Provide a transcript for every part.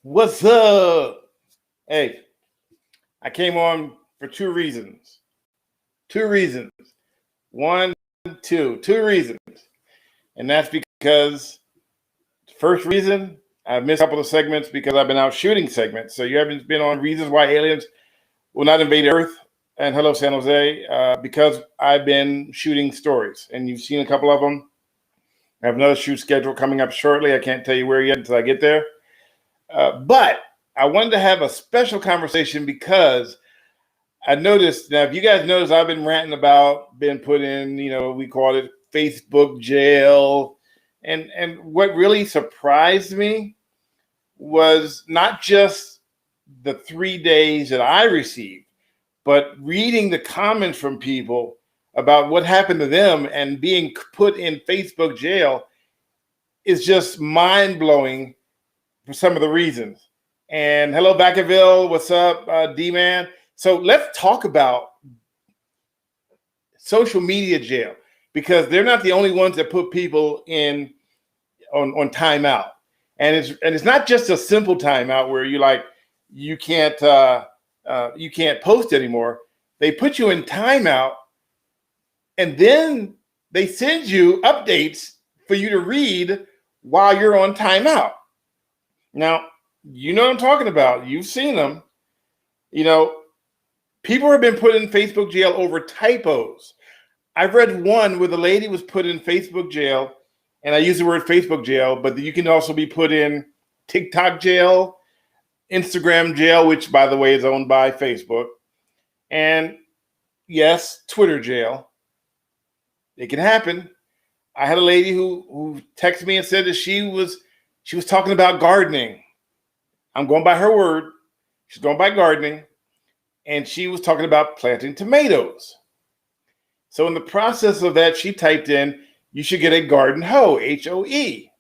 What's up? Hey, I came on for two reasons. Two reasons. One, two reasons. And that's because first reason, I've missed a couple of segments because I've been out shooting segments. So you haven't been on reasons why aliens will not invade Earth and hello San Jose because I've been shooting stories and you've seen a couple of them. I have another shoot schedule coming up shortly. I can't tell you where yet until I get there. But I wanted to have a special conversation because I noticed, now if you guys notice, I've been ranting about being put in, we call it Facebook jail. And what really surprised me was not just the 3 days that I received, but reading the comments from people about what happened to them and being put in Facebook jail is just mind-blowing for some of the reasons. And hello, Vacaville. What's up, D-Man? So let's talk about social media jail because they're not the only ones that put people in on timeout. And it's not just a simple timeout where you can't post anymore. They put you in timeout, and then they send you updates for you to read while you're on timeout. Now, you know what I'm talking about. You've seen them. People have been put in Facebook jail over typos. I've read one where the lady was put in Facebook jail, and I use the word Facebook jail, but you can also be put in TikTok jail, Instagram jail, which, by the way, is owned by Facebook, and yes, Twitter jail. It can happen. I had a lady who texted me and said that she was talking about gardening. I'm going by her word. She's going by gardening. And she was talking about planting tomatoes. So in the process of that, she typed in, you should get a garden hoe, H-O-E.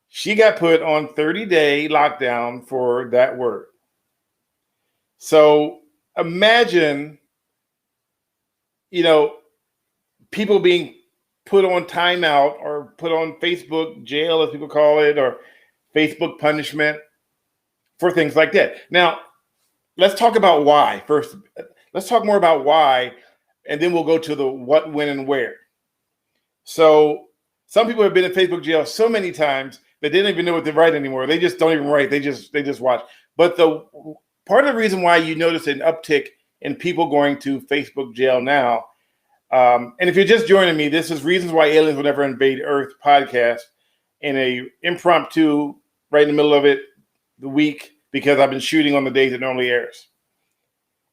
She got put on 30-day lockdown for that word. So imagine, people being put on timeout or put on Facebook jail, as people call it, or Facebook punishment for things like that. Now, let's talk about why first. Let's talk more about why, and then we'll go to the what, when, and where. So some people have been in Facebook jail so many times that they don't even know what to write anymore. They just don't even write. They just watch. But the part of the reason why you notice an uptick in people going to Facebook jail now, and if you're just joining me, this is Reasons Why Aliens Will Never Invade Earth podcast in a impromptu, right in the middle of it, the week, because I've been shooting on the days it normally airs.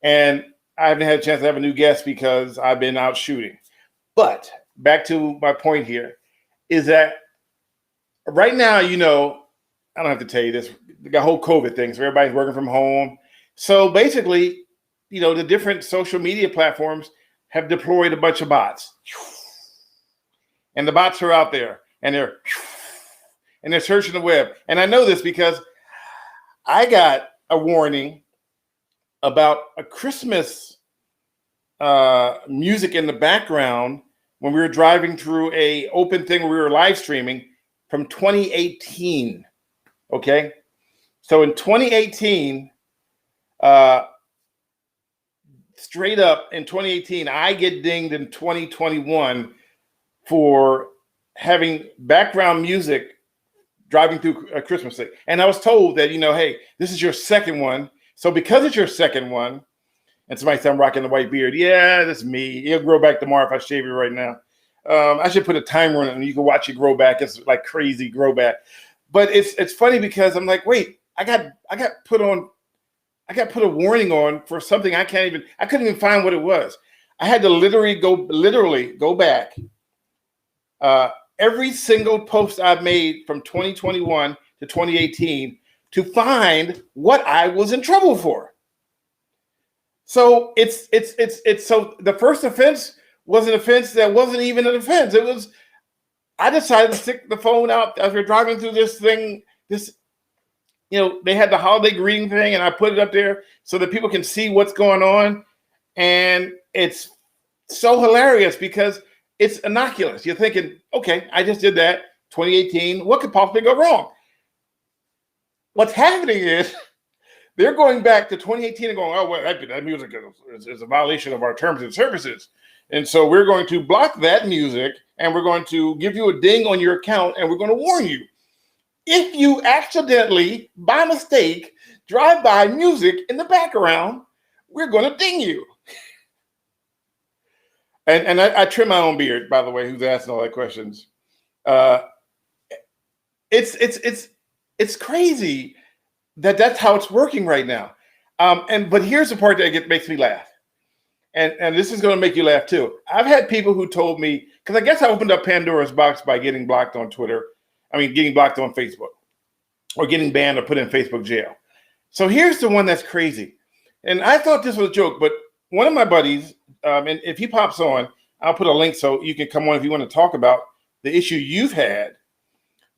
And I haven't had a chance to have a new guest because I've been out shooting. But back to my point here is that right now, I don't have to tell you this, the whole COVID thing, so everybody's working from home. So basically, the different social media platforms have deployed a bunch of bots. And the bots are out there, and they're searching the web. And I know this because I got a warning about a Christmas music in the background when we were driving through a open thing where we were live streaming from 2018. Okay, so in 2018, straight up in 2018, I get dinged in 2021 for having background music driving through a Christmas thing. And I was told that, hey, this is your second one. So because it's your second one, and somebody said I'm rocking the white beard. Yeah, that's me. It'll grow back tomorrow if I shave it right now. I should put a timer on it and you can watch it grow back. It's like crazy grow back. But it's funny because I'm like, wait, I got put a warning on for something I couldn't even find what it was. I had to literally go back. Every single post I've made from 2021 to 2018 to find what I was in trouble for. So it's so the first offense was an offense that wasn't even an offense. It was, I decided to stick the phone out as we're driving through this thing. They had the holiday greeting thing, and I put it up there so that people can see what's going on. And it's so hilarious because it's innocuous. You're thinking, okay, I just did that, 2018. What could possibly go wrong? What's happening is they're going back to 2018 and going, oh, well, that music is a violation of our terms and services. And so we're going to block that music and we're going to give you a ding on your account and we're going to warn you. If you accidentally, by mistake, drive by music in the background, we're going to ding you. And I trim my own beard, by the way, who's asking all that questions. It's crazy that's how it's working right now. But here's the part that makes me laugh. And this is going to make you laugh too. I've had people who told me, because I guess I opened up Pandora's box by getting blocked on Twitter. Getting blocked on Facebook or getting banned or put in Facebook jail. So here's the one that's crazy. And I thought this was a joke, but one of my buddies, and if he pops on, I'll put a link so you can come on if you want to talk about the issue you've had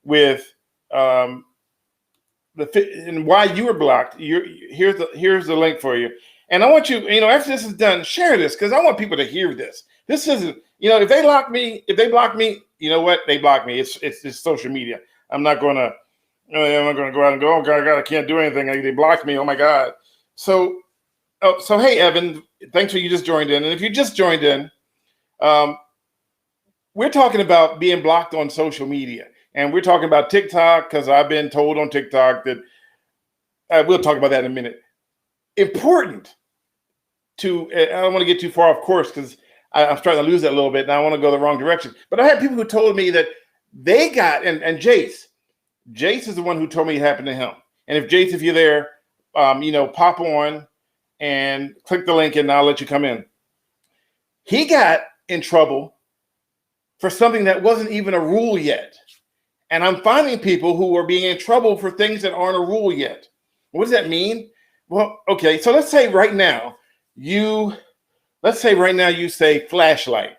with and why you were blocked. Here's the link for you. And I want you, after this is done, share this because I want people to hear this. This isn't, if they block me, you know what? They block me. It's social media. I'm not going to go out and go, oh God, I can't do anything. They blocked me. Oh my God. So hey, Evan, thanks for you just joined in. And if you just joined in, we're talking about being blocked on social media. And we're talking about TikTok because I've been told on TikTok that we'll talk about that in a minute. Important to, I don't want to get too far off course because I'm starting to lose that a little bit and I want to go the wrong direction. But I had people who told me that they got, and Jace is the one who told me it happened to him. And if Jace, if you're there, pop on and click the link and I'll let you come in. He got in trouble for something that wasn't even a rule yet. And I'm finding people who are being in trouble for things that aren't a rule yet. What does that mean? Well, okay, so let's say right now you say flashlight,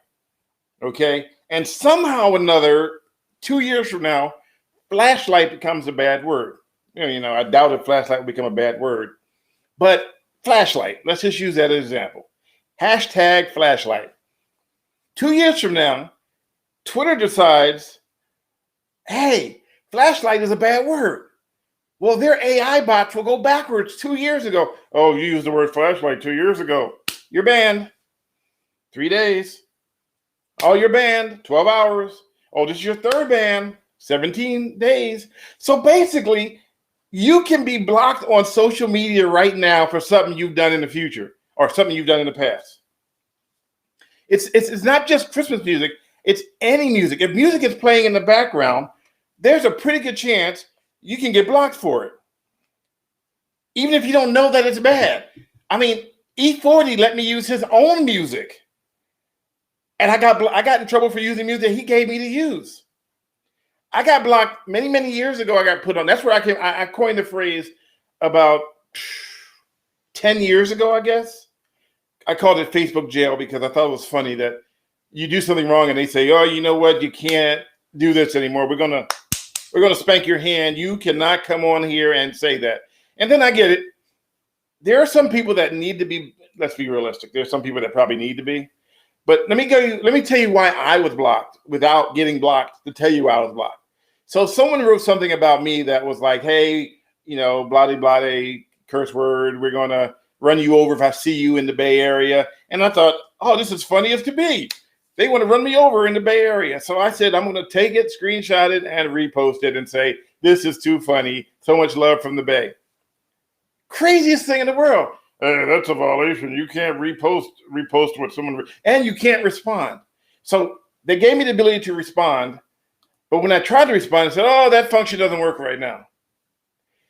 okay? And somehow or another, 2 years from now, flashlight becomes a bad word. I doubt if flashlight will become a bad word. But flashlight, let's just use that as an example. Hashtag flashlight. 2 years from now, Twitter decides, hey, flashlight is a bad word. Well, their AI bots will go backwards 2 years ago. Oh, you used the word flashlight 2 years ago. You're banned. 3 days. Oh, you're banned. 12 hours. Oh, this is your third ban. 17 days. So basically, you can be blocked on social media right now for something you've done in the future or something you've done in the past. It's not just Christmas music. It's any music. If music is playing in the background, there's a pretty good chance you can get blocked for it. Even if you don't know that it's bad. E40 let me use his own music. And I got in trouble for using music he gave me to use. I got blocked many, many years ago. I got put on. That's where I coined the phrase about 10 years ago, I guess. I called it Facebook jail because I thought it was funny that you do something wrong and they say, oh, you know what? You can't do this anymore. We're gonna spank your hand. You cannot come on here and say that. And then I get it. There are some people that need to be, let's be realistic. There's some people that probably need to be. But let me tell you why I was blocked without getting blocked to tell you I was blocked. So someone wrote something about me that was like, hey, bloody, bloody, curse word. We're going to run you over if I see you in the Bay Area. And I thought, oh, this is funny as could be. They want to run me over in the Bay Area. So I said, I'm going to take it, screenshot it, and repost it and say, this is too funny. So much love from the Bay. Craziest thing in the world. Hey, that's a violation. You can't repost what someone, and you can't respond. So they gave me the ability to respond. But when I tried to respond, I said, oh, that function doesn't work right now.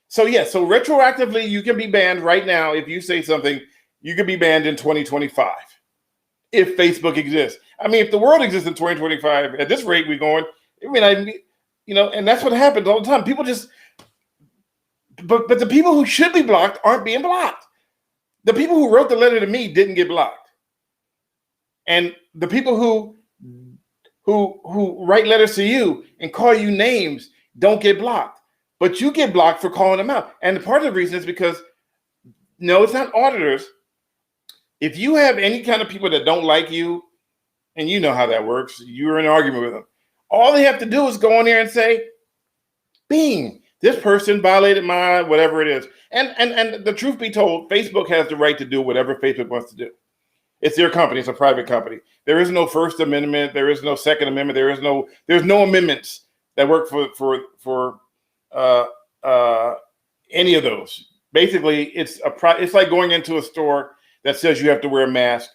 So so retroactively, you can be banned right now. If you say something, you can be banned in 2025 if Facebook exists. If the world exists in 2025, at this rate we're going, and that's what happens all the time. People just, but the people who should be blocked aren't being blocked. The people who wrote the letter to me didn't get blocked. And the people who write letters to you and call you names don't get blocked. But you get blocked for calling them out. And part of the reason is because, no, it's not auditors. If you have any kind of people that don't like you, and you know how that works, you're in an argument with them. All they have to do is go in there and say, Bing, This person violated my whatever it is. And the truth be told, Facebook has the right to do whatever Facebook wants to do. It's their company. It's a private company. There is no First Amendment. There is no Second Amendment. There's no amendments that work for uh, uh, any of those. Basically, it's like going into a store that says you have to wear a mask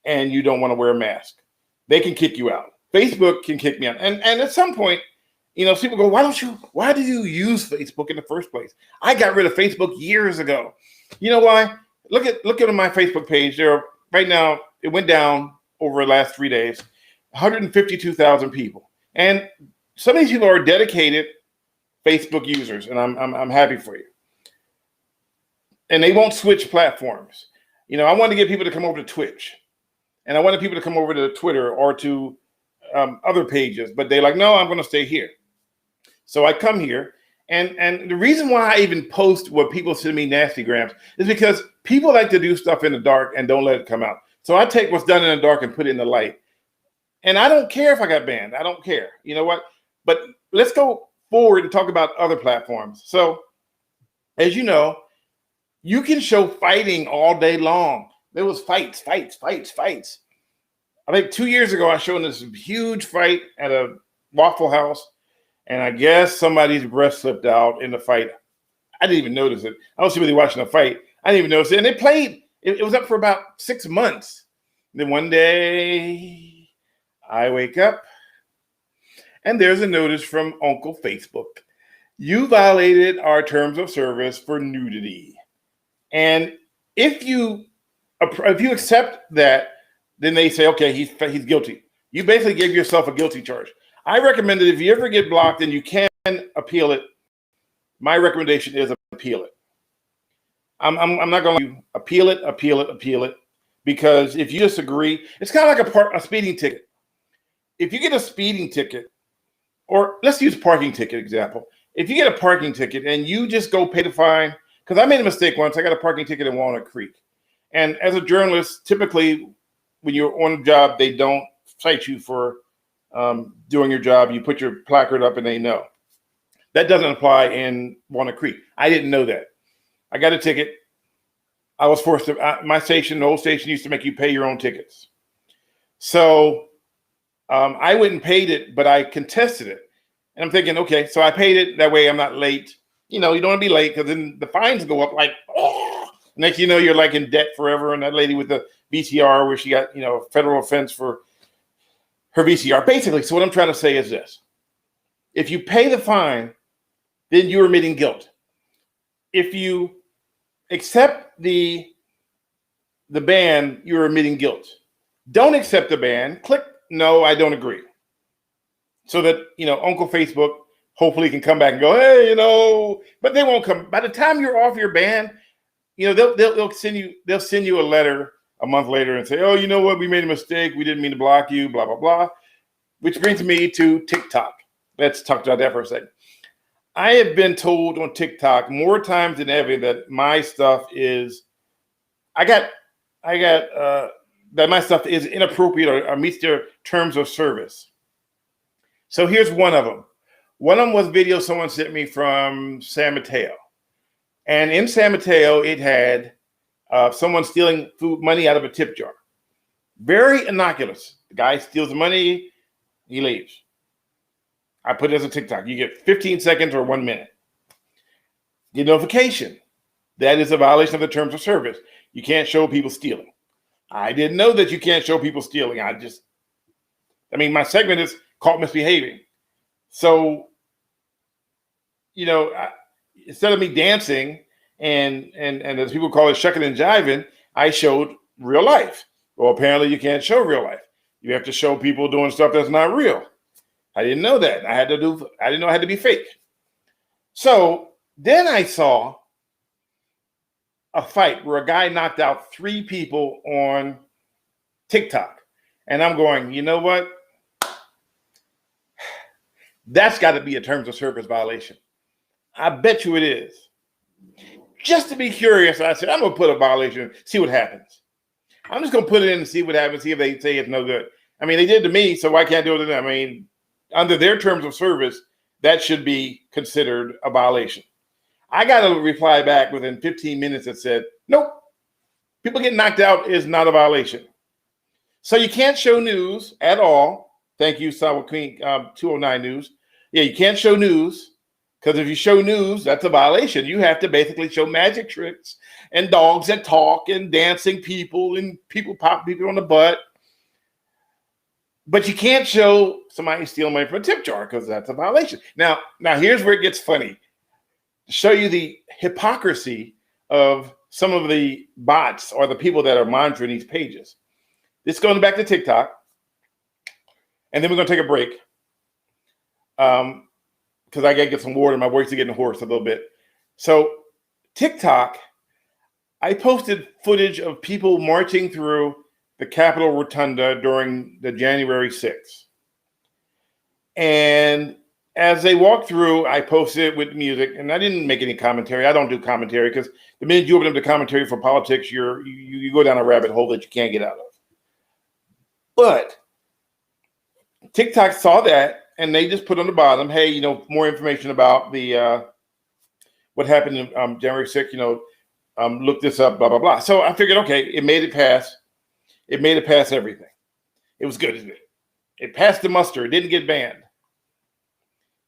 and you don't want to wear a mask. They can kick you out. Facebook can kick me out. And at some point, people go, why do you use Facebook in the first place? I got rid of Facebook years ago. You know why? Look at my Facebook page. Right now, it went down over the last 3 days, 152,000 people. And some of these people are dedicated Facebook users, and I'm happy for you. And they won't switch platforms. I wanted to get people to come over to Twitch, and I wanted people to come over to Twitter or to other pages, but they're like, no, I'm going to stay here. So I come here, and the reason why I even post what people send me nasty grams is because people like to do stuff in the dark and don't let it come out. So I take what's done in the dark and put it in the light. And I don't care if I got banned. I don't care. You know what? But let's go forward and talk about other platforms. So as you know, you can show fighting all day long. There was fights. I think 2 years ago, I showed this huge fight at a Waffle House. And I guess somebody's breast slipped out in the fight. I didn't even notice it. I was really watching the fight. I didn't even notice it. And they played. It was up for about 6 months. Then one day, I wake up, and there's a notice from Uncle Facebook. You violated our terms of service for nudity. And if you accept that, then they say, okay, he's guilty. You basically gave yourself a guilty charge. I recommend that if you ever get blocked and you can appeal it, my recommendation is appeal it. I'm not going to appeal it, because if you disagree, it's kind of like a speeding ticket. If you get a speeding ticket, or let's use parking ticket example. If you get a parking ticket and you just go pay the fine, because I made a mistake once. I got a parking ticket in Walnut Creek. And as a journalist, typically when you're on a job, they don't cite you for doing your job. You put your placard up and they know. That doesn't apply in Walnut Creek. I didn't know that. I got a ticket. I was forced to, my station, the old station, used to make you pay your own tickets. So I went and paid it, but I contested it. And I'm thinking, okay, so I paid it. That way I'm not late. You don't want to be late, because then the fines go up like, oh. Next you know, you're like in debt forever. And that lady with the VCR where she got, a federal offense for her VCR. Basically, so what I'm trying to say is this. If you pay the fine, then you're admitting guilt. If you accept the ban, you're admitting guilt. Don't accept the ban. Click no, I don't agree. So that, Uncle Facebook hopefully can come back and go, hey, but they won't come. By the time you're off your ban, they'll send you a letter a month later and say, oh, you know what? We made a mistake. We didn't mean to block you, blah, blah, blah. Which brings me to TikTok. Let's talk about that for a second. I have been told on TikTok more times than ever that my stuff is, that my stuff is inappropriate or meets their terms of service. So here's one of them. One of them was a video someone sent me from San Mateo. And in San Mateo, it had someone stealing money out of a tip jar. Very innocuous. The guy steals the money, he leaves. I put it as a TikTok. You get 15 seconds or 1 minute. Get notification. That is a violation of the terms of service. You can't show people stealing. I didn't know that you can't show people stealing. My segment is caught misbehaving. So, instead of me dancing and as people call it, shucking and jiving, I showed real life. Well, apparently you can't show real life. You have to show people doing stuff that's not real. I didn't know that. I didn't know it had to be fake. So then I saw a fight where a guy knocked out 3 people on TikTok. And I'm going, you know what? That's got to be a terms of service violation. I bet you it is. Just to be curious, I said, I'm going to put a violation, see what happens. I'm just going to put it in and see what happens, see if they say it's no good. They did to me, so why can't I do it to them? Under their terms of service, that should be considered a violation. I got a reply back within 15 minutes that said, nope, people getting knocked out is not a violation. So you can't show news at all. Thank you, Sawa Queen 209 News. Yeah, you can't show news, because if you show news, that's a violation. You have to basically show magic tricks and dogs that talk and dancing people and people pop people on the butt. But you can't show somebody stealing money from a tip jar, because that's a violation. Now here's where it gets funny. To show you the hypocrisy of some of the bots or the people that are monitoring these pages. This is going back to TikTok. And then we're going to take a break. Because I got to get some water. My voice is getting hoarse a little bit. So TikTok, I posted footage of people marching through the Capitol Rotunda during the January 6th. And as they walked through, I posted it with music, and I didn't make any commentary. I don't do commentary, because the minute you open up the commentary for politics, you go down a rabbit hole that you can't get out of. But TikTok saw that, and they just put on the bottom, hey, more information about the what happened on January 6th, look this up, blah, blah, blah. So I figured, okay, it made it past. It made it past everything. It was good, isn't it? It passed the muster. It didn't get banned.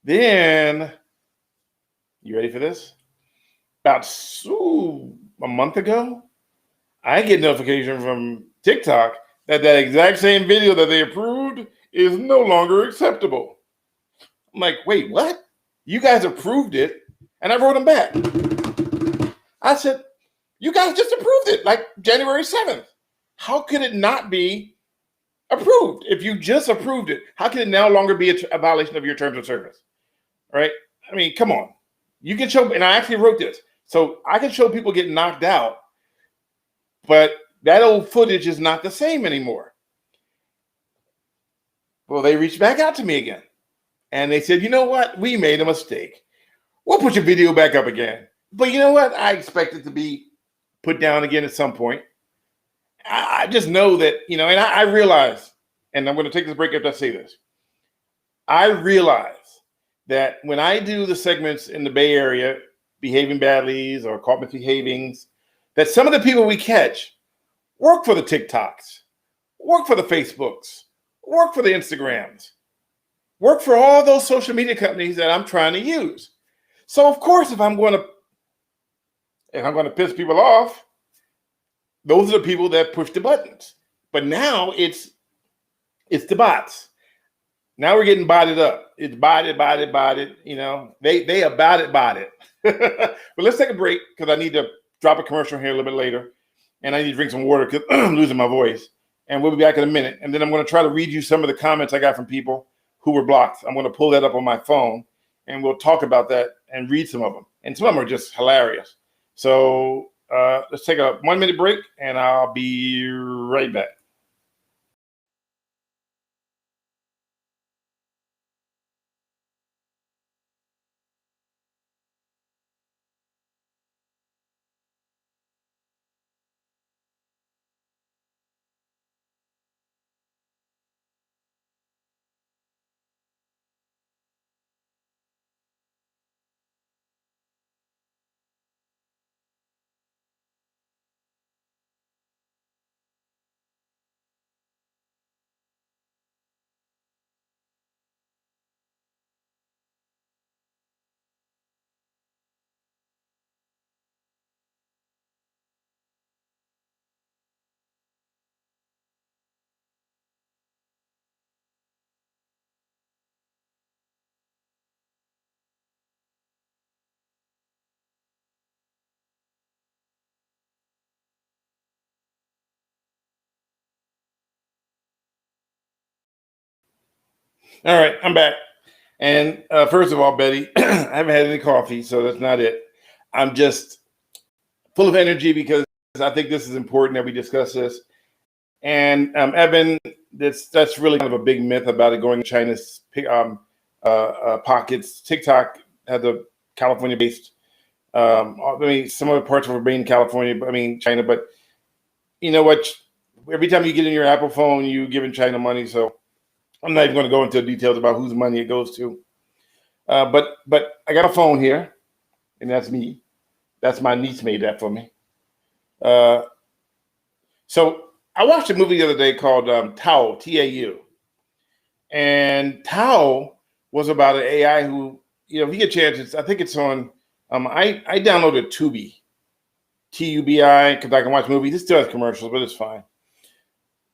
Then, you ready for this? About a month ago, I get notification from TikTok that exact same video that they approved is no longer acceptable. I'm like, wait, what? You guys approved it? And I wrote them back. I said, you guys just approved it like January 7th. How could it not be approved? If you just approved it, how can it no longer be a violation of your terms of service? Right? I mean, come on. You can show, and I actually wrote this, so I can show people getting knocked out, but that old footage is not the same anymore. Well, they reached back out to me again, and they said, you know what? We made a mistake. We'll put your video back up again. But you know what? I expect it to be put down again at some point. I just know that, and I realize, and I'm going to take this break after I say this. I realize that when I do the segments in the Bay Area, behaving badly or caught misbehaving, that some of the people we catch work for the TikToks, work for the Facebooks, work for the Instagrams, work for all those social media companies that I'm trying to use. So of course, if I'm going to piss people off, those are the people that push the buttons. But now it's the bots. Now we're getting botted up. It's botted. They about it. But let's take a break, because I need to drop a commercial here a little bit later. And I need to drink some water because I'm losing my voice. And we'll be back in a minute. And then I'm going to try to read you some of the comments I got from people who were blocked. I'm going to pull that up on my phone, and we'll talk about that and read some of them. And some of them are just hilarious. So let's take a 1 minute break, and I'll be right back. All right, I'm back. And first of all, Betty, I haven't had any coffee, so that's not it. I'm just full of energy because I think this is important that we discuss this. And Evan, that's really kind of a big myth about it going to China's pockets. TikTok has a California-based, some other parts of it being California, China. But you know what? Every time you get in your Apple phone, you giving China money. So I'm not even going to go into details about whose money it goes to. But I got a phone here, and that's me. That's my niece made that for me. Uh, so I watched a movie the other day called Tao, Tau, and Tao was about an AI who, if you get a chance, I think it's on. I downloaded Tubi, Tubi, because I can watch movies. It still has commercials, but it's fine.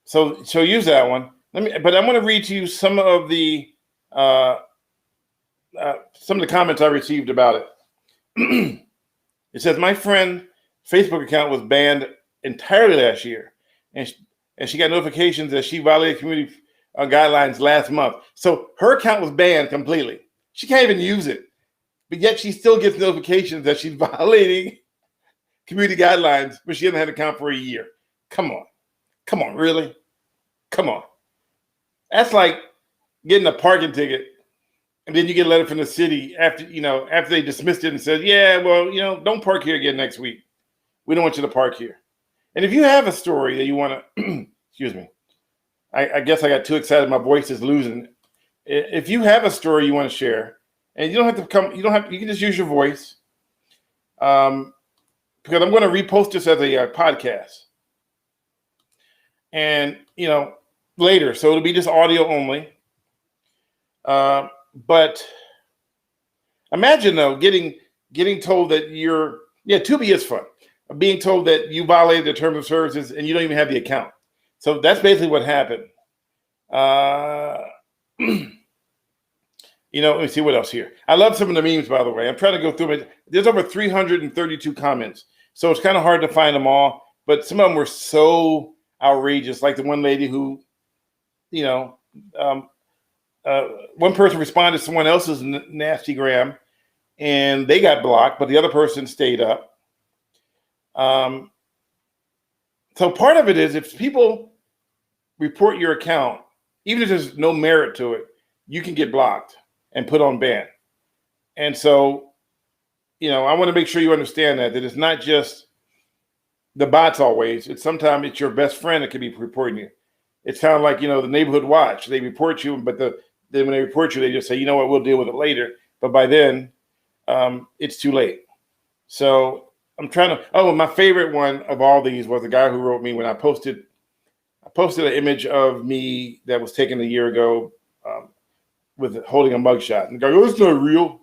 So use that one. But I'm going to read to you some of the comments I received about it. It says, my friend Facebook account was banned entirely last year, and she got notifications that she violated community guidelines last month. So her account was banned completely. She can't even use it, but yet she still gets notifications that she's violating community guidelines, but she hasn't had an account for a year. Come on, really? Come on. That's like getting a parking ticket, and then you get a letter from the city after they dismissed it and said, yeah, well, don't park here again next week. We don't want you to park here. And if you have a story that you want to, excuse me, I guess I got too excited. My voice is losing. If you have a story you want to share, and you don't have to come, you can just use your voice. Because I'm going to repost this as a podcast. And, later. So it'll be just audio only. But imagine though, getting told that Tubi is fun. Being told that you violated the terms of services and you don't even have the account. So that's basically what happened. Let me see what else here. I love some of the memes, by the way. I'm trying to go through it. There's over 332 comments. So it's kind of hard to find them all. But some of them were so outrageous. Like the one lady who, one person responded to someone else's nasty gram and they got blocked, but the other person stayed up. So part of it is if people report your account, even if there's no merit to it, you can get blocked and put on ban. And so, I want to make sure you understand that it's not just the bots always. Sometimes it's your best friend that could be reporting you. It's kind of like, the neighborhood watch. They report you, but then when they report you, they just say, you know what, we'll deal with it later. But by then, it's too late. So I'm trying to, my favorite one of all these was the guy who wrote me when I posted an image of me that was taken a year ago with holding a mugshot. And the guy goes, it's not real.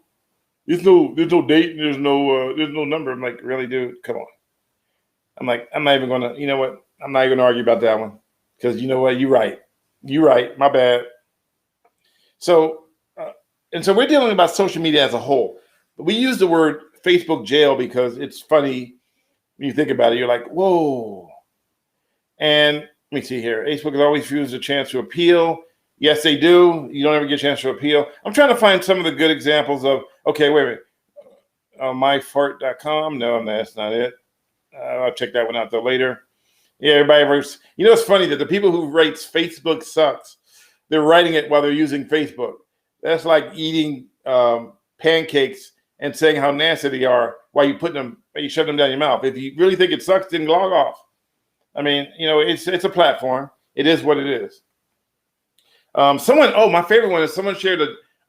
There's no date and there's no number. I'm like, really, dude? Come on. I'm like, I'm not even going to, you know what? I'm not even going to argue about that one. Because you know what? You're right. My bad. So, and so we're dealing about social media as a whole. We use the word Facebook jail because it's funny when you think about it. You're like, whoa. And let me see here. Facebook has always used a chance to appeal. Yes, they do. You don't ever get a chance to appeal. I'm trying to find some of the good examples of, okay, wait a minute. Myfart.com. No, that's not it. I'll check that one out though later. Yeah, everybody. It's funny that the people who write Facebook sucks, they're writing it while they're using Facebook. That's like eating pancakes and saying how nasty they are while you shove them down your mouth. If you really think it sucks, then log off. I mean, it's a platform. It is what it is. My favorite one is someone shared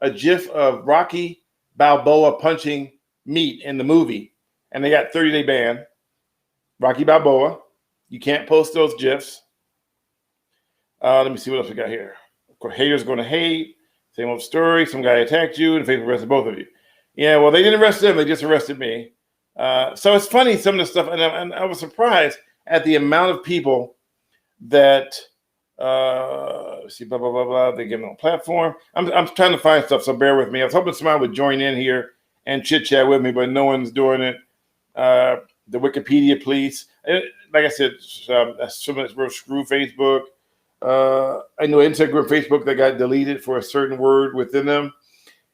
a GIF of Rocky Balboa punching meat in the movie, and they got 30-day ban. Rocky Balboa. You can't post those GIFs. Let me see what else we got here. Of course, haters going to hate. Same old story. Some guy attacked you, and Facebook arrested both of you. Yeah, well, they didn't arrest them. They just arrested me. So it's funny, some of the stuff. And I was surprised at the amount of people that, see, blah, blah, blah, blah. They give them a platform. I'm trying to find stuff, so bear with me. I was hoping somebody would join in here and chit-chat with me, but no one's doing it. The Wikipedia police. Like I said, that's real screw Facebook. I know Instagram, Facebook, that got deleted for a certain word within them.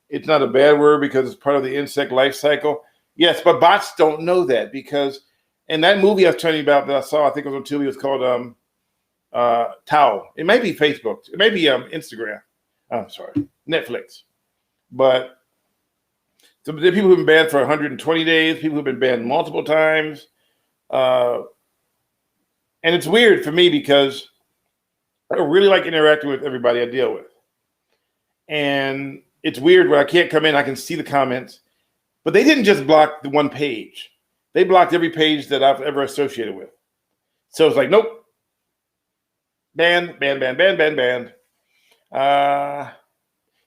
It's not a bad word because it's part of the insect life cycle. Yes, but bots don't know that because in that movie I was telling you about that I saw, I think it was on Tubi, it was called Tao. It may be Facebook. It may be Instagram. I'm sorry, Netflix. But so there are people who've been banned for 120 days, people who've been banned multiple times. And it's weird for me because I really like interacting with everybody I deal with. And it's weird when I can't come in. I can see the comments, but they didn't just block the one page. They blocked every page that I've ever associated with. So it's like, nope, banned.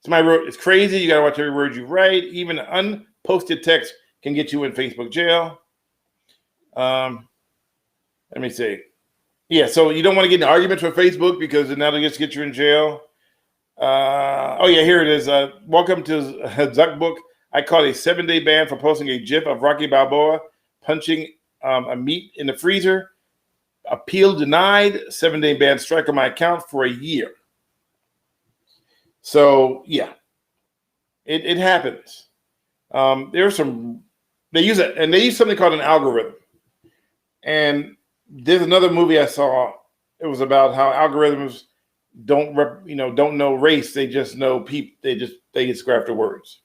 Somebody wrote, it's crazy. You got to watch every word you write. Even unposted text can get you in Facebook jail. Let me see. Yeah, so you don't want to get in arguments with Facebook because then that'll just get you in jail. Oh, yeah, here it is. Welcome to Zuckbook. I caught a 7-day ban for posting a GIF of Rocky Balboa punching a meat in the freezer. Appeal denied. 7-day ban strike on my account for a year. So, yeah, it happens. There's some, they use something called an algorithm. And there's another movie I saw. It was about how algorithms don't know race. They just know people. They just go after words.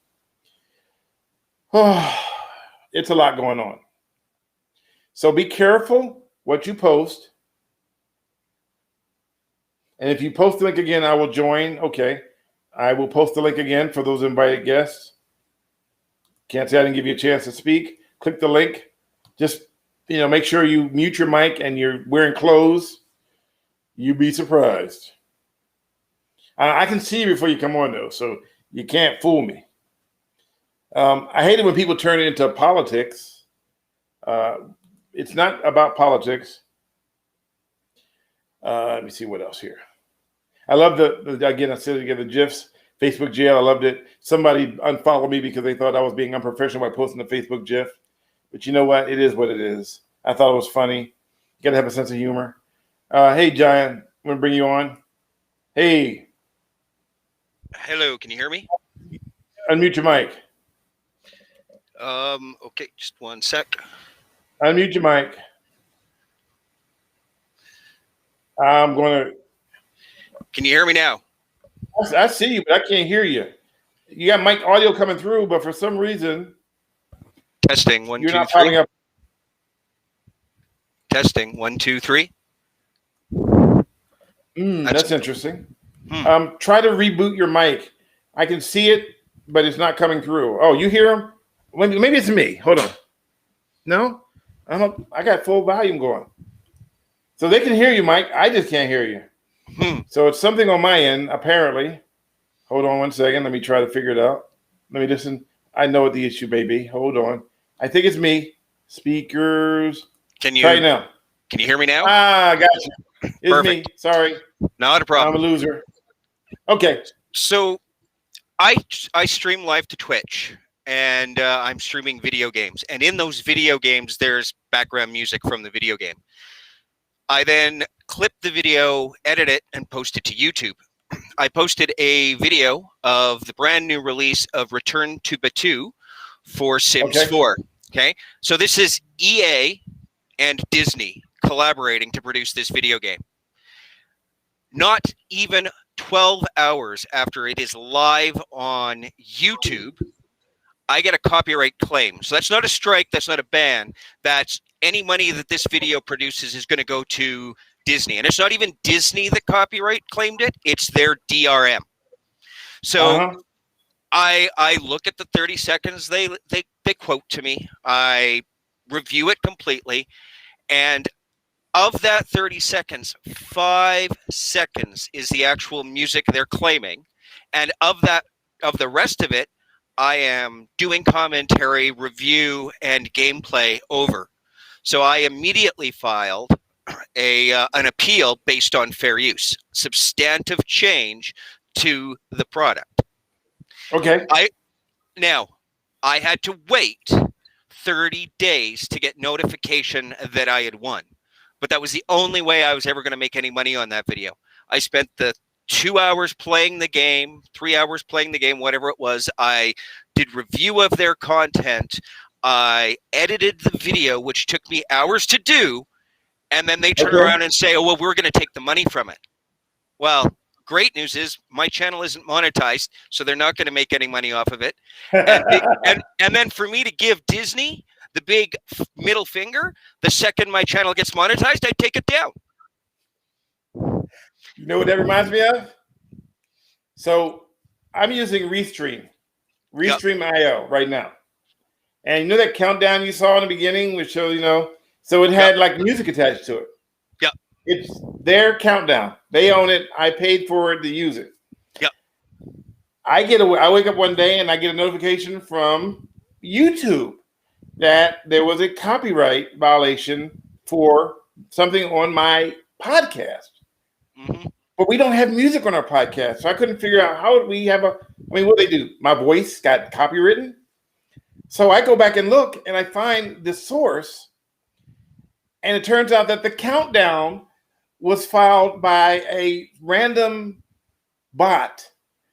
Oh, it's a lot going on. So be careful what you post. And if you post the link again, I will join. Okay. I will post the link again for those invited guests. Can't say I didn't give you a chance to speak. Click the link. Just, make sure you mute your mic and you're wearing clothes. You'd be surprised. I can see you before you come on, though, so you can't fool me. I hate it when people turn it into politics. It's not about politics. Let me see what else here. I love again, I said it again, the GIFs, Facebook jail. I loved it. Somebody unfollowed me because they thought I was being unprofessional by posting a Facebook GIF. But you know what? It is what it is. I thought it was funny. You got to have a sense of humor. Hey, Giant, I'm going to bring you on. Hey. Hello, can you hear me? Unmute your mic. Okay, just one sec. Unmute your mic. I'm going to. Can you hear me now? I see you, but I can't hear you. You got mic audio coming through, but for some reason. Testing, 1, you're 2, not 3. popping up. Testing, 1, 2, 3. That's interesting. Try to reboot your mic. I can see it, but it's not coming through. Oh, you hear him? Maybe it's me. Hold on. No? I got full volume going. So they can hear you, Mike. I just can't hear you. So it's something on my end, apparently. Hold on one second. Let me try to figure it out. Let me listen. I know what the issue may be. Hold on. I think it's me. Speakers. Can you try it now? Can you hear me now? I got you. It's Perfect. me. Sorry. Not a problem. I'm a loser. Okay. So I stream live to Twitch, and I'm streaming video games. And in those video games, there's background music from the video game. I then clip the video, edit it, and post it to YouTube. I posted a video of the brand new release of Return to Batu for Sims 4. Okay, so this is EA and Disney collaborating to produce this video game. Not even 12 hours after it is live on YouTube, I get a copyright claim. So that's not a strike, that's not a ban. That's any money that this video produces is going to go to Disney. And it's not even Disney that copyright claimed it, it's their DRM. So I look at the 30 seconds they quote to me. I review it completely. And of that 30 seconds, 5 seconds is the actual music they're claiming. And of the rest of it, I am doing commentary, review, and gameplay over. So I immediately filed an appeal based on fair use, substantive change to the product. Okay. I had to wait 30 days to get notification that I had won. But that was the only way I was ever going to make any money on that video. I spent the 2 hours playing the game, 3 hours playing the game, whatever it was. I did review of their content. I edited the video, which took me hours to do. And then they turn around and say, oh, well, we're going to take the money from it. Well, great news is my channel isn't monetized, so they're not going to make any money off of it. And then for me to give Disney the big middle finger, the second my channel gets monetized, I take it down. You know what that reminds me of? So I'm using Restream, Yep. Restream.io right now. And you know that countdown you saw in the beginning, which shows, so it Yep. had like music attached to it. Yep. It's their countdown. They own it. I paid for it to use it. Yep. I wake up one day and I get a notification from YouTube that there was a copyright violation for something on my podcast. Mm-hmm. But we don't have music on our podcast. So I couldn't figure out how would we have what they do? My voice got copywritten. So I go back and look and I find the source. And it turns out that the countdown was filed by a random bot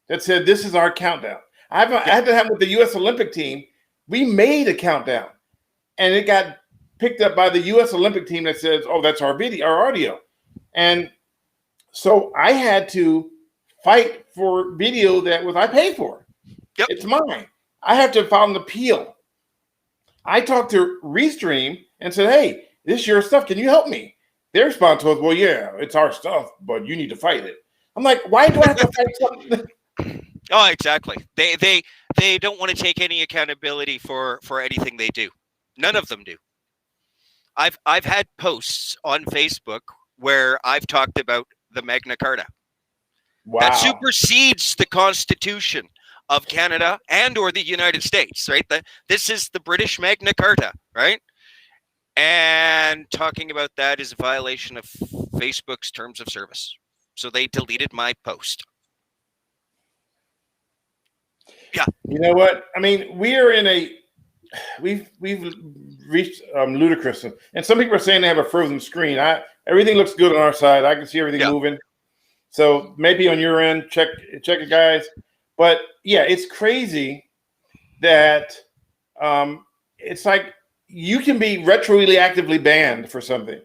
that said, this is our countdown. I had to have with the U.S. Olympic team. We made a countdown. And it got picked up by the U.S. Olympic team that says, oh, that's our audio. And so I had to fight for video I paid for. Yep. It's mine. I have to file an appeal. I talked to Restream and said, hey, this is your stuff. Can you help me? Their response was, well, yeah, it's our stuff, but you need to fight it. I'm like, why do I have to fight something? Oh, exactly. They don't want to take any accountability for anything they do. None of them do. I've had posts on Facebook where I've talked about the Magna Carta. Wow. That supersedes the Constitution of Canada and or the United States, right? This is the British Magna Carta, right? And talking about that is a violation of Facebook's terms of service. So they deleted my post. Yeah. You know what? I mean, we've reached ludicrous. And some people are saying they have a frozen screen. Everything looks good on our side. I can see everything moving. So maybe on your end, check it, guys. But yeah, it's crazy that it's like you can be retroactively banned for something.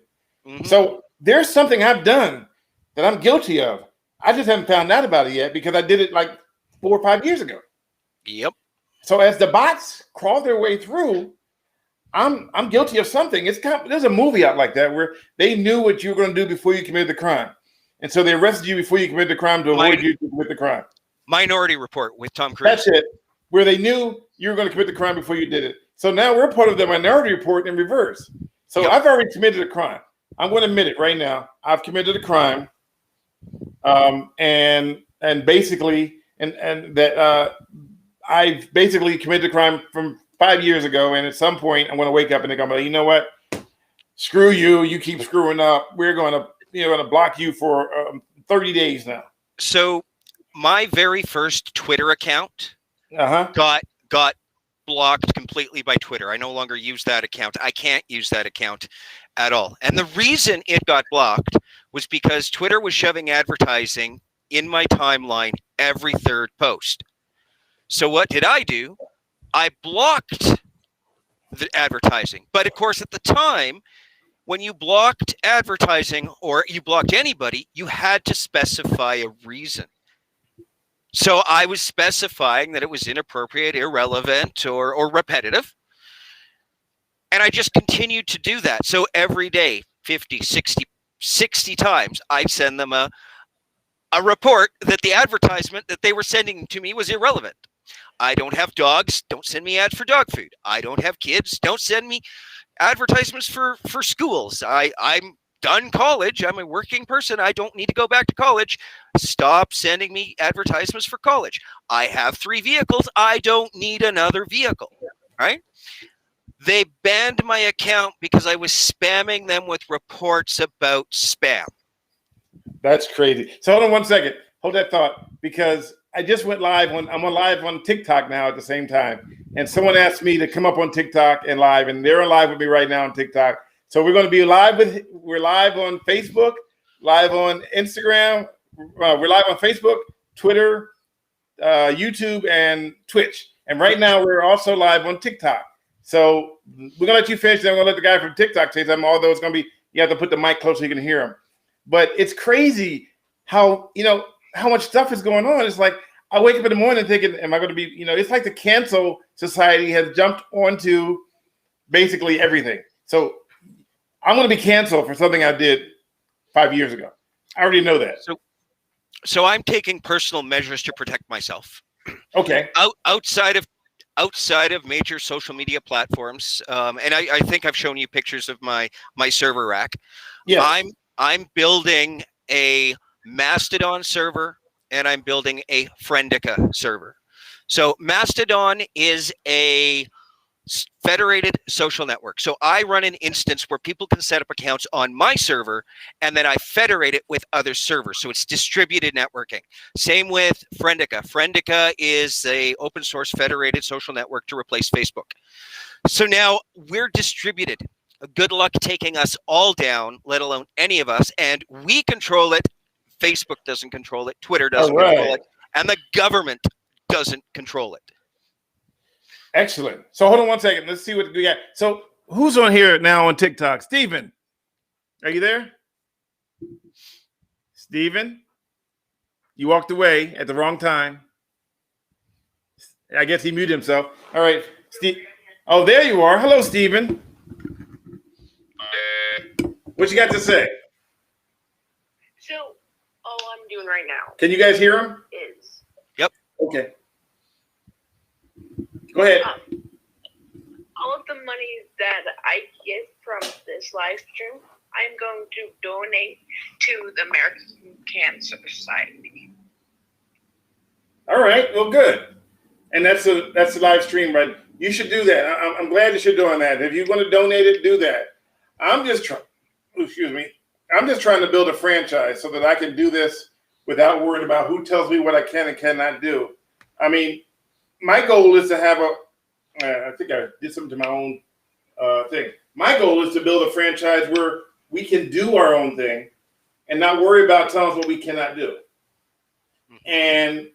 Mm-hmm. So there's something I've done that I'm guilty of. I just haven't found out about it yet because I did it like 4 or 5 years ago. Yep. So as the bots crawl their way through, I'm guilty of something. There's a movie out like that where they knew what you were going to do before you committed the crime. And so they arrested you before you committed the crime to avoid you to commit the crime. Minority Report with Tom Cruise. That's it. Where they knew you were going to commit the crime before you did it. So now we're part of the Minority Report in reverse. So I've already committed a crime. I'm going to admit it right now. I've committed a crime. And basically, and that I've basically committed a crime from 5 years ago. And at some point, I'm going to wake up and think, I'm like, you know what? Screw you. You keep screwing up. We're going to block you for 30 days now. So my very first Twitter account got blocked completely by Twitter. I no longer use that account. I can't use that account at all. And the reason it got blocked was because Twitter was shoving advertising in my timeline every third post. So what did I do? I blocked the advertising. But of course, at the time, when you blocked advertising or you blocked anybody, you had to specify a reason. So I was specifying that it was inappropriate, irrelevant, or repetitive. And I just continued to do that. So every day, 50, 60 times, I'd send them a report that the advertisement that they were sending to me was irrelevant. I don't have dogs. Don't send me ads for dog food. I don't have kids. Don't send me advertisements for schools. I'm done college. I'm a working person. I don't need to go back to college. Stop sending me advertisements for college. I have 3 vehicles. I don't need another vehicle, right? They banned my account because I was spamming them with reports about spam. That's crazy. So hold on 1 second. Hold that thought, because I just went live I'm live on TikTok now at the same time. And someone asked me to come up on TikTok and live, and they're live with me right now on TikTok. So we're going to be we're live on Facebook, live on Instagram. We're live on Facebook, Twitter, YouTube, and Twitch. And right now we're also live on TikTok. So we're going to let you finish. Then I'm going to let the guy from TikTok say something, although it's going to be, you have to put the mic close so you can hear him. But it's crazy how much stuff is going on. It's like I wake up in the morning thinking, am I going to be, it's like the cancel society has jumped onto basically everything. So I'm going to be canceled for something I did 5 years ago. I already know that. So I'm taking personal measures to protect myself. Okay. Outside of major social media platforms, and I think I've shown you pictures of my server rack. Yes. I'm building a Mastodon server and I'm building a Friendica server. So Mastodon is a federated social network. So I run an instance where people can set up accounts on my server and then I federate it with other servers. So it's distributed networking. Same with Friendica. Friendica is a open source federated social network to replace Facebook. So now we're distributed. Good luck taking us all down, let alone any of us. And we control it. Facebook doesn't control it. Twitter All doesn't control right. it. And the government doesn't control it. Excellent. So hold on one second. Let's see what we got. So who's on here now on TikTok? Steven, are you there? Steven, you walked away at the wrong time. I guess he muted himself. All right. Steve. Oh, there you are. Hello, Steven. What you got to say? So, all I'm doing right now Can you guys hear him? is Okay. Go ahead. all of the money that I get from this live stream, I'm going to donate to the American Cancer Society. All right. Well, good. And that's a live stream, right? You should do that. I'm glad that you're doing that. If you want to donate it, do that. I'm just trying. Excuse me. I'm just trying to build a franchise so that I can do this without worrying about who tells me what I can and cannot do. I mean, my goal is to have I think I did something to my own thing. My goal is to build a franchise where we can do our own thing and not worry about telling us what we cannot do. And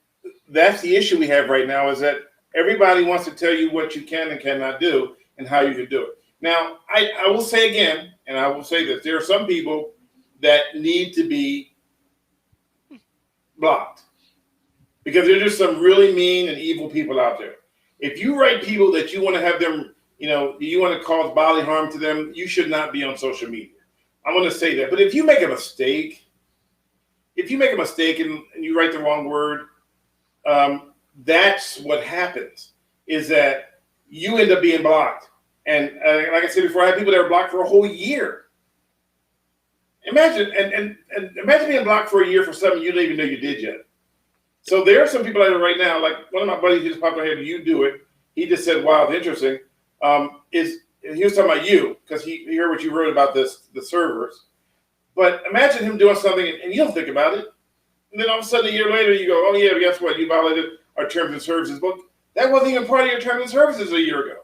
that's the issue we have right now, is that everybody wants to tell you what you can and cannot do and how you can do it. Now, I will say again, and I will say this, there are some people that need to be blocked because there's just some really mean and evil people out there. If you write people that you want to have them, you want to cause bodily harm to them, you should not be on social media. I want to say that. But if you make a mistake, and you write the wrong word, that's what happens, is that you end up being blocked. And like I said before, I had people that were blocked for a whole year. Imagine imagine being blocked for a year for something you don't even know you did yet. So there are some people out there right now, like one of my buddies just popped on here, you do it. He just said, wow, it's interesting. He was talking about you, because he heard what you wrote about the servers. But imagine him doing something and you don't think about it. And then all of a sudden a year later you go, oh yeah, but guess what? You violated our terms and services. But that wasn't even part of your terms and services a year ago.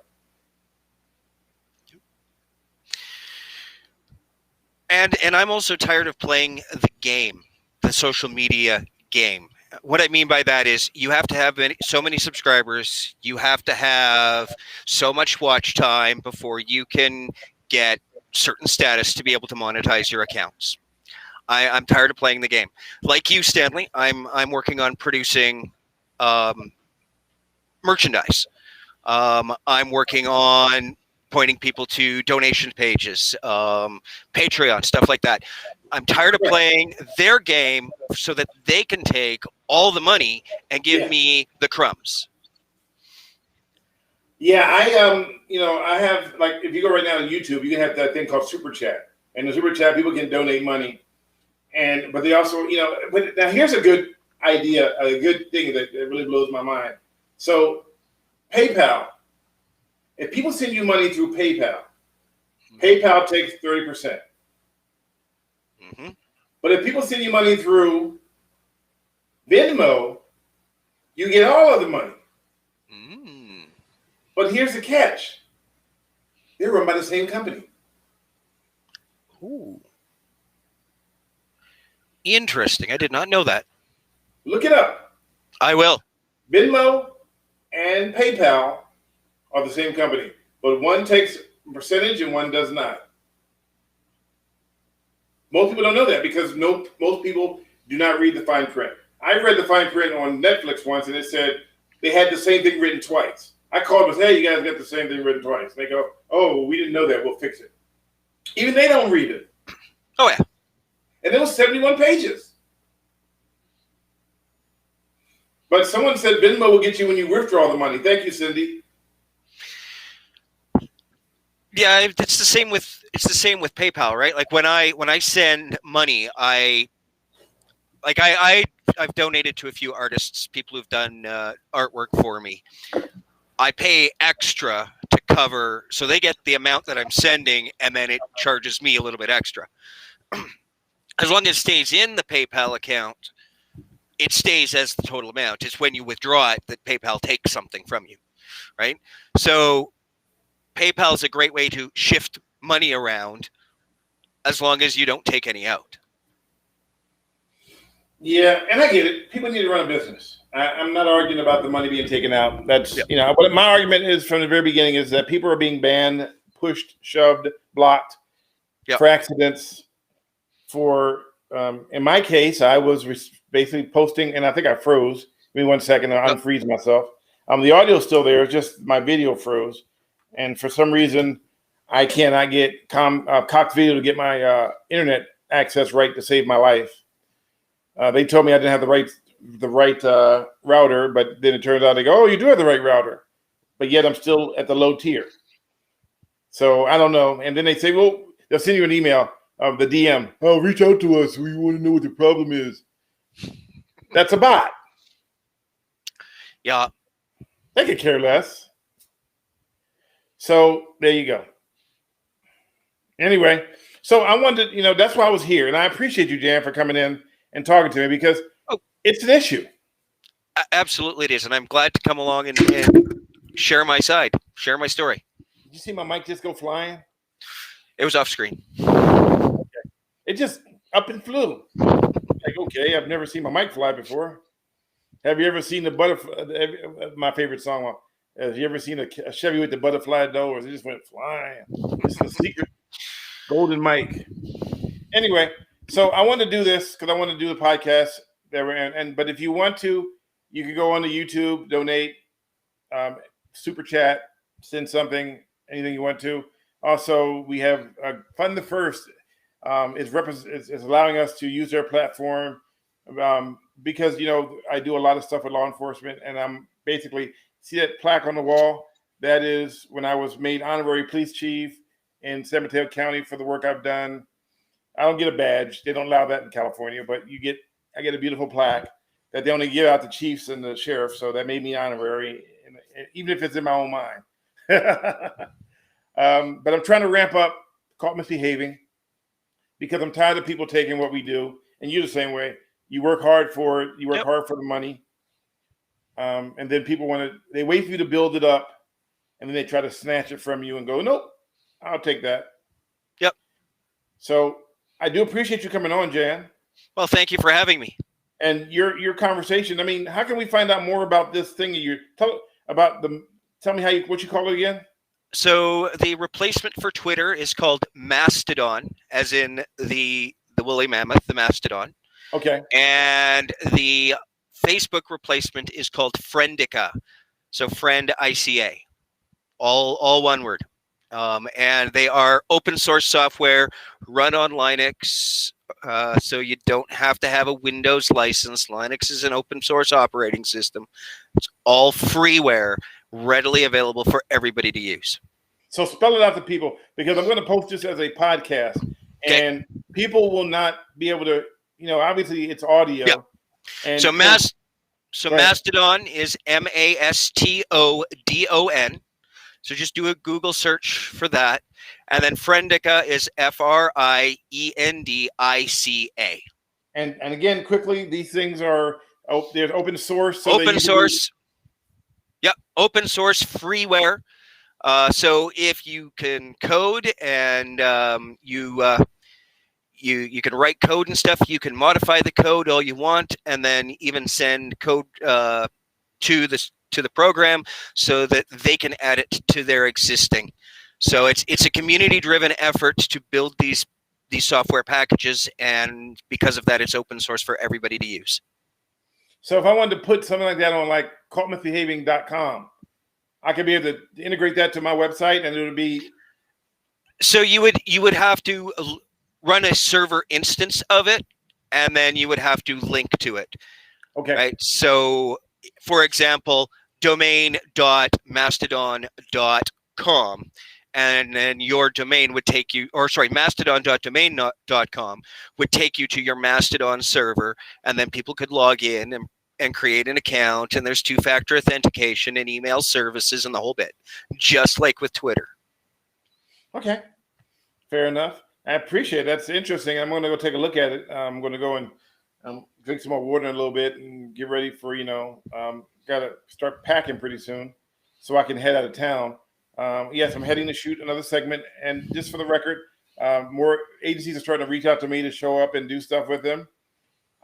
And I'm also tired of playing the game, the social media game. What I mean by that is you have to have so many subscribers, you have to have so much watch time before you can get certain status to be able to monetize your accounts. I'm tired of playing the game. Like you, Stanley, I'm working on producing merchandise. I'm working on pointing people to donation pages, Patreon, stuff like that. I'm tired of playing their game so that they can take all the money and give me the crumbs. Yeah, I have, like, if you go right now to YouTube, you can have that thing called Super Chat. And the Super Chat, people can donate money. But they also, but now here's a good idea, a good thing that really blows my mind. So PayPal, if people send you money through PayPal, PayPal takes 30%. Mm-hmm. But if people send you money through Venmo, you get all of the money. Mm. But here's the catch. They're run by the same company. Ooh. Interesting. I did not know that. Look it up. I will. Venmo and PayPal are the same company, but one takes a percentage and one does not. Most people don't know that because most people do not read the fine print. I read the fine print on Netflix once, and it said they had the same thing written twice. I called them and said, hey, you guys got the same thing written twice. And they go, oh, we didn't know that. We'll fix it. Even they don't read it. Oh, yeah. And it was 71 pages. But someone said Venmo will get you when you withdraw the money. Thank you, Cindy. Yeah, it's the same with PayPal, right? Like when I send money, I've donated to a few artists, people who've done artwork for me. I pay extra to cover, so they get the amount that I'm sending, and then it charges me a little bit extra. As long as it stays in the PayPal account, it stays as the total amount. It's when you withdraw it that PayPal takes something from you, right? So PayPal is a great way to shift money around as long as you don't take any out. Yeah, and I get it. People need to run a business. I'm not arguing about the money being taken out. That's, what my argument is from the very beginning is that people are being banned, pushed, shoved, blocked for accidents. In my case, I was basically posting, and I think I froze. Give me 1 second, I'll unfreeze myself. The audio's still there, just my video froze. And for some reason, I cannot get Cox Video to get my internet access right to save my life. They told me I didn't have the right router, but then it turns out they go, "Oh, you do have the right router," but yet I'm still at the low tier. So I don't know. And then they say, "Well, they'll send you an email of the DM. Oh, reach out to us. We want to know what the problem is." That's a bot. Yeah, they could care less. So there you go. Anyway, so I wanted, that's why I was here, and I appreciate you, Jan, for coming in and talking to me because it's an issue. Absolutely it is, and I'm glad to come along and share my side, share my story. Did you see my mic just go flying? It was off screen. Okay. It just up and flew. Like, okay, I've never seen my mic fly before. Have you ever seen the butterfly? My favorite song. Have you ever seen a Chevy with the butterfly doors? It just went flying. It's the secret golden mic. Anyway, so I want to do this because I want to do the podcast that we're in. But if you want to, you can go on to YouTube, donate, super chat, send something, anything you want to. Also, we have Fund the First is allowing us to use their platform because, I do a lot of stuff with law enforcement, and I'm basically see that plaque on the wall. That is when I was made honorary police chief in San Mateo County for the work I've done. I don't get a badge. They don't allow that in California, but I get a beautiful plaque that they only give out to chiefs and the sheriff. So that made me honorary, even if it's in my own mind. But I'm trying to ramp up caught misbehaving because I'm tired of people taking what we do. And you're the same way. You work hard for it. You work hard for the money. And then people they wait for you to build it up, and then they try to snatch it from you and go, "Nope, I'll take that." Yep. So I do appreciate you coming on, Jan. Well, thank you for having me. And your conversation. I mean, how can we find out more about this thing? Tell me what you call it again. So the replacement for Twitter is called Mastodon, as in the woolly mammoth, the mastodon. Okay. And the Facebook replacement is called Friendica. So Friend ICA. All one word. And they are open source software run on Linux. So you don't have to have a Windows license. Linux is an open source operating system. It's all freeware, readily available for everybody to use. So spell it out to people, because I'm going to post this as a podcast, and people will not be able to, obviously it's audio. Yep. And so Mastodon is Mastodon. So just do a Google search for that. And then Friendica is Friendica. And again, quickly, these things are there's open source. So open source. Yep, open source freeware. So if you can code and you can write code and stuff, you can modify the code all you want, and then even send code to the program so that they can add it to their existing. So it's a community-driven effort to build these software packages, and because of that, it's open source for everybody to use. So if I wanted to put something like that on like caughtmisbehaving.com, I could be able to integrate that to my website, and it would be. So you would have to run a server instance of it, and then you would have to link to it. Okay. Right. So for example, domain.mastodon.com. And then your domain would take you, or sorry, mastodon.domain.com would take you to your Mastodon server, and then people could log in and create an account, and there's two-factor authentication and email services and the whole bit, just like with Twitter. Okay, fair enough. I appreciate it. That's interesting. I'm going to go take a look at it. I'm going to go and drink some more water in a little bit and get ready for, got to start packing pretty soon so I can head out of town. Yes, I'm heading to shoot another segment. And just for the record, more agencies are starting to reach out to me to show up and do stuff with them.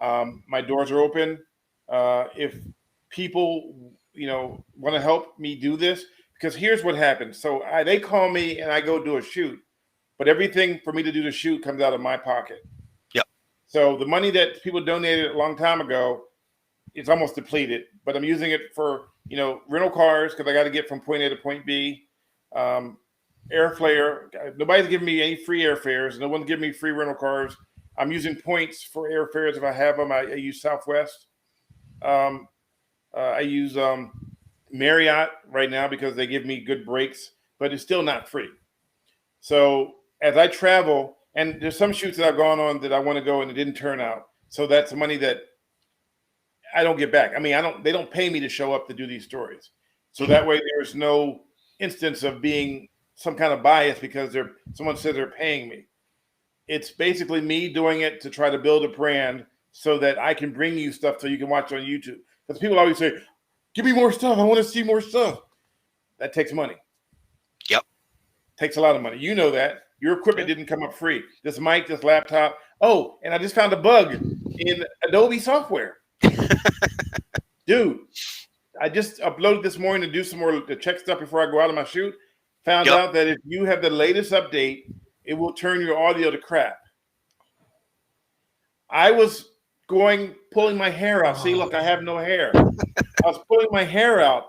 My doors are open. If people, want to help me do this, because here's what happens. So they call me and I go do a shoot, but everything for me to do the shoot comes out of my pocket. Yep. So the money that people donated a long time ago, it's almost depleted, but I'm using it for, rental cars because I got to get from point A to point B. Airfare. Nobody's giving me any free airfares. No one's giving me free rental cars. I'm using points for airfares if I have them. I use Southwest. I use Marriott right now because they give me good breaks, but it's still not free. So as I travel, and there's some shoots that I've gone on that I want to go and it didn't turn out. So that's money that I don't get back. I mean, they don't pay me to show up to do these stories. So that way there's no instance of being some kind of bias because someone says they're paying me. It's basically me doing it to try to build a brand so that I can bring you stuff so you can watch on YouTube. Because people always say, give me more stuff. I want to see more stuff. That takes money. Yep. Takes a lot of money. You know that. Your equipment didn't come up free. This mic, this laptop. Oh, and I just found a bug in Adobe software. Dude, I just uploaded this morning to do some more, to check stuff before I go out on my shoot. Found out that if you have the latest update, it will turn your audio to crap. I was pulling my hair out. See, look, I have no hair. I was pulling my hair out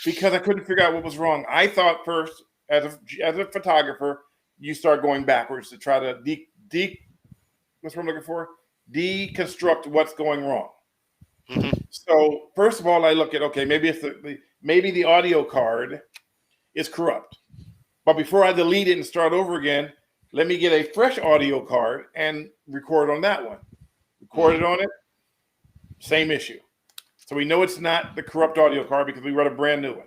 because I couldn't figure out what was wrong. I thought first, as a photographer, you start going backwards to try to what's what I'm looking for? Deconstruct what's going wrong. Mm-hmm. So first of all, I look at, okay, maybe it's maybe the audio card is corrupt. But before I delete it and start over again, let me get a fresh audio card and record on that one. Recorded on it, same issue. So we know it's not the corrupt audio card because we wrote a brand new one.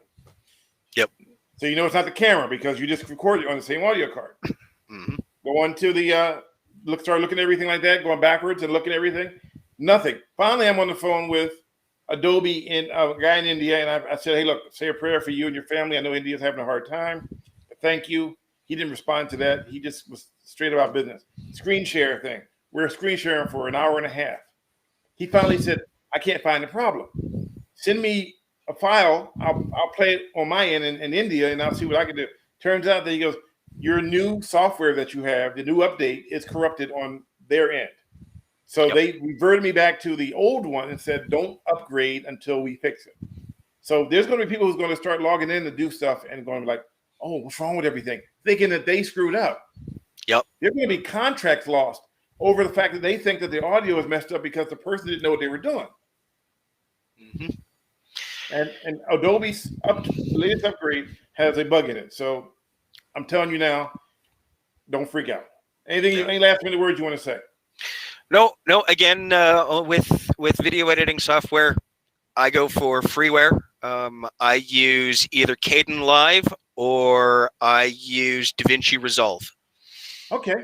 Yep. So you know it's not the camera because you just recorded it on the same audio card. Mm-hmm. Go on to the start looking at everything like that, going backwards and looking at everything. Nothing. Finally, I'm on the phone with Adobe a guy in India, and I said, hey, look, say a prayer for you and your family. I know India's having a hard time. But thank you. He didn't respond to that. He just was straight about business. Screen share thing. We're screen sharing for an hour and a half. He finally said, I can't find the problem. Send me a file. I'll play it on my end in India, and I'll see what I can do. Turns out that he goes, your new software that you have, the new update, is corrupted on their end. So they reverted me back to the old one and said, don't upgrade until we fix it. So there's going to be people who's going to start logging in to do stuff and going to be like, oh, what's wrong with everything? Thinking that they screwed up. Yep. There are going to be contracts lost over the fact that they think that the audio is messed up because the person didn't know what they were doing. Mm-hmm. And Adobe's latest upgrade has a bug in it. So I'm telling you now, don't freak out. Any last minute words you want to say? No. Again, with video editing software, I go for freeware. I use either Caden Live or I use DaVinci Resolve. Okay.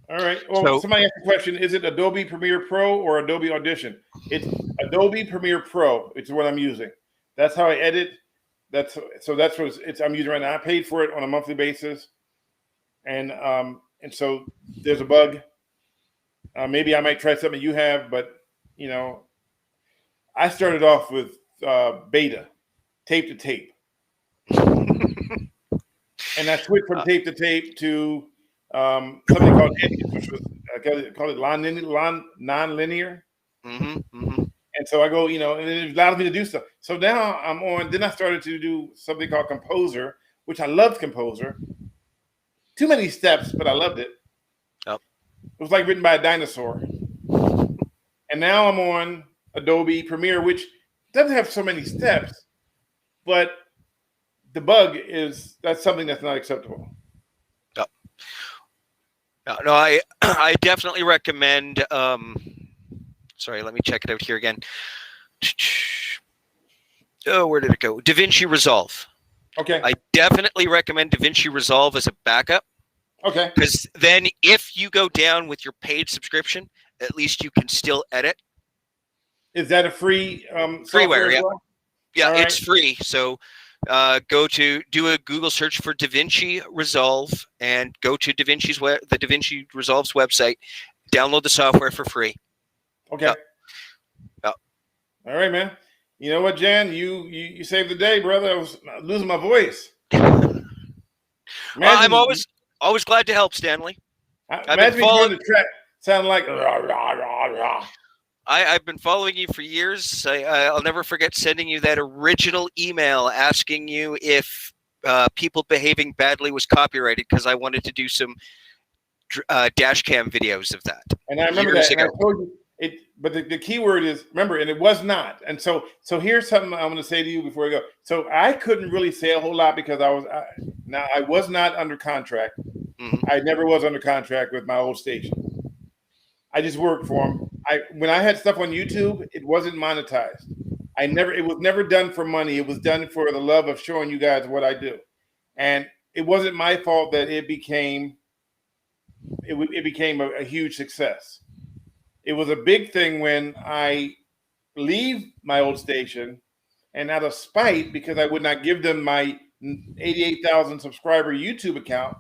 All right. Well, somebody asked the question: is it Adobe Premiere Pro or Adobe Audition? It's Adobe Premiere Pro. It's what I'm using. That's how I edit. That's what I'm using right now. I paid for it on a monthly basis, and so there's a bug. Maybe I might try something you have, but I started off with beta, tape to tape, and I switched from tape to tape to something called Edit, which was call it non-linear. Mm-hmm. Mm-hmm. And so I go, and it allows me to do stuff. So now I'm on. Then I started to do something called Composer, which I loved Composer. Too many steps, but I loved it. Yep. It was like written by a dinosaur. And now I'm on Adobe Premiere, which doesn't have so many steps, but the bug is that's something that's not acceptable. No, I definitely recommend. Sorry, let me check it out here again. Oh, where did it go? DaVinci Resolve. Okay. I definitely recommend DaVinci Resolve as a backup. Okay. Because then if you go down with your paid subscription, at least you can still edit. Is that a free freeware? as Yeah, well? yeah, All it's right. free. So do a Google search for DaVinci Resolve and go to the DaVinci Resolve's website. Download the software for free. Okay. Yep. Yep. All right, man. You know what, Jan? You saved the day, brother. I was losing my voice. I'm always glad to help, Stanley. Imagine me going to track, sound like rah, rah, rah, rah. I've been following you for years. I'll never forget sending you that original email asking you if people behaving badly was copyrighted because I wanted to do some dash cam videos of that. And I remember years that. ago. And I told you it, but the key word is remember, and it was not. And so here's something I'm going to say to you before I go. So I couldn't really say a whole lot because I was not under contract. Mm-hmm. I never was under contract with my old station. I just worked for them. When I had stuff on YouTube, it wasn't monetized. It was never done for money. It was done for the love of showing you guys what I do. And it wasn't my fault that it became a huge success. It was a big thing when I leave my old station, and out of spite, because I would not give them my 88,000 subscriber YouTube account,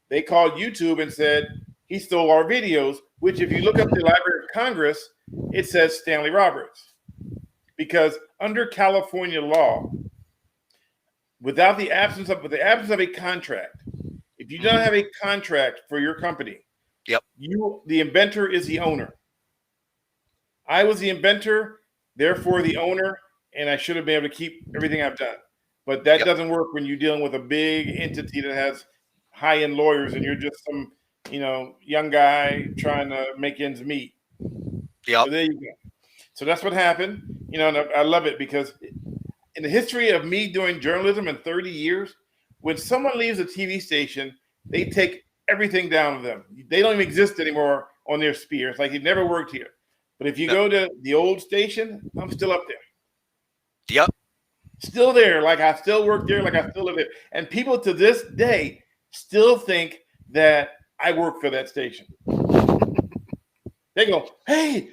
they called YouTube and said, he stole our videos, which if you look up the Library of Congress, it says Stanley Roberts. Because under California law, without the absence of a contract, if you don't have a contract for your company, yep, the inventor is the owner. I was the inventor, therefore the owner, and I should have been able to keep everything I've done. But that doesn't work when you're dealing with a big entity that has high-end lawyers and you're just some, young guy trying to make ends meet. Yeah. So there you go. So that's what happened. And I love it because in the history of me doing journalism in 30 years, when someone leaves a TV station, they take everything down with them. They don't even exist anymore on their sphere. It's like he never worked here. But if you go to the old station, I'm still up there. Yep. Still there. Like I still work there. Like I still live there. And people to this day still think that I work for that station. They go, hey,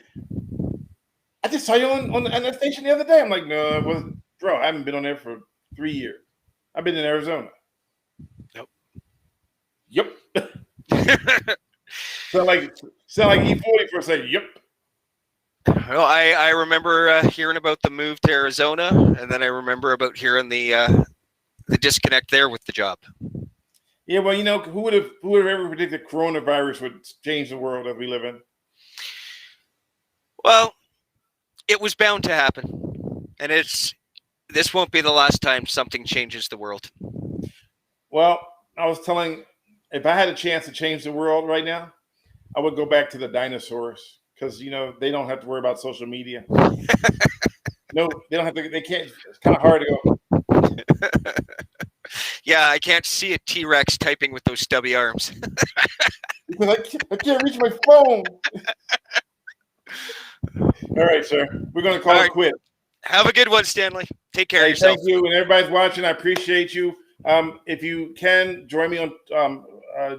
I just saw you on that station the other day. I'm like, no, it wasn't. Bro, I haven't been on there for 3 years. I've been in Arizona. Yep. sound like E40 for a second. Yep. Well, I remember hearing about the move to Arizona, and then I remember about hearing the disconnect there with the job. Yeah, well, who would have ever predicted coronavirus would change the world that we live in? Well, it was bound to happen, and this won't be the last time something changes the world. Well, I was telling, if I had a chance to change the world right now, I would go back to the dinosaurs because they don't have to worry about social media. No, they don't have to. They can't. It's kind of hard to go. Yeah, I can't see a T-Rex typing with those stubby arms. Because I can't reach my phone. All right, sir. We're going to call it quit. Have a good one, Stanley. Take care of yourself. Thank you. And everybody's watching, I appreciate you. If you can, join me on,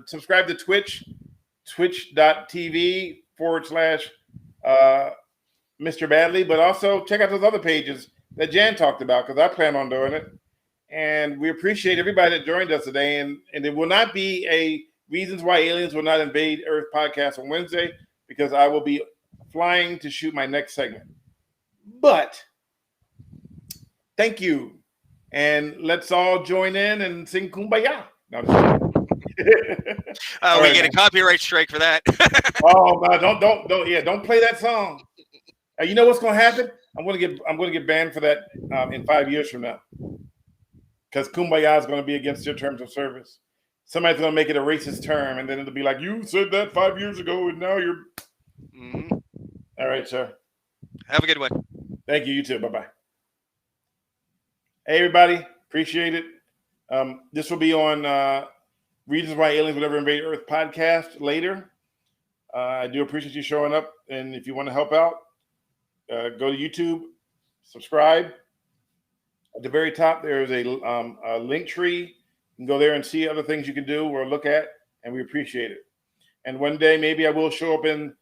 subscribe to Twitch, twitch.tv / Mr. Badley. But also check out those other pages that Jan talked about because I plan on doing it. And we appreciate everybody that joined us today. And there will not be a Reasons Why Aliens Will Not Invade Earth podcast on Wednesday because I will be flying to shoot my next segment. But thank you. And let's all join in and sing Kumbaya. No, we get a copyright strike for that. Oh, man, don't play that song. You know what's going to happen? I'm going to get banned for that in 5 years from now. Because Kumbaya is going to be against your terms of service. Somebody's going to make it a racist term, and then it'll be like, you said that 5 years ago, and now you're... Mm-hmm. All right, sir. Have a good one. Thank you. You too. Bye-bye. Hey, everybody. Appreciate it. This will be on Reasons Why Aliens Would Ever Invade Earth podcast later. I do appreciate you showing up. And if you want to help out, go to YouTube, subscribe. At the very top, there is a link tree. You can go there and see other things you can do or look at, and we appreciate it. And one day, maybe I will show up in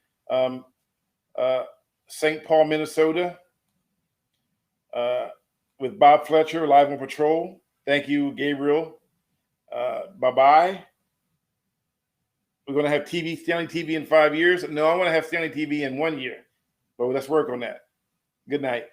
St. Paul, Minnesota, with Bob Fletcher, live on patrol. Thank you, Gabriel. Bye-bye. We're going to have Stanley TV in 5 years. No, I want to have Stanley TV in 1 year. But let's work on that. Good night.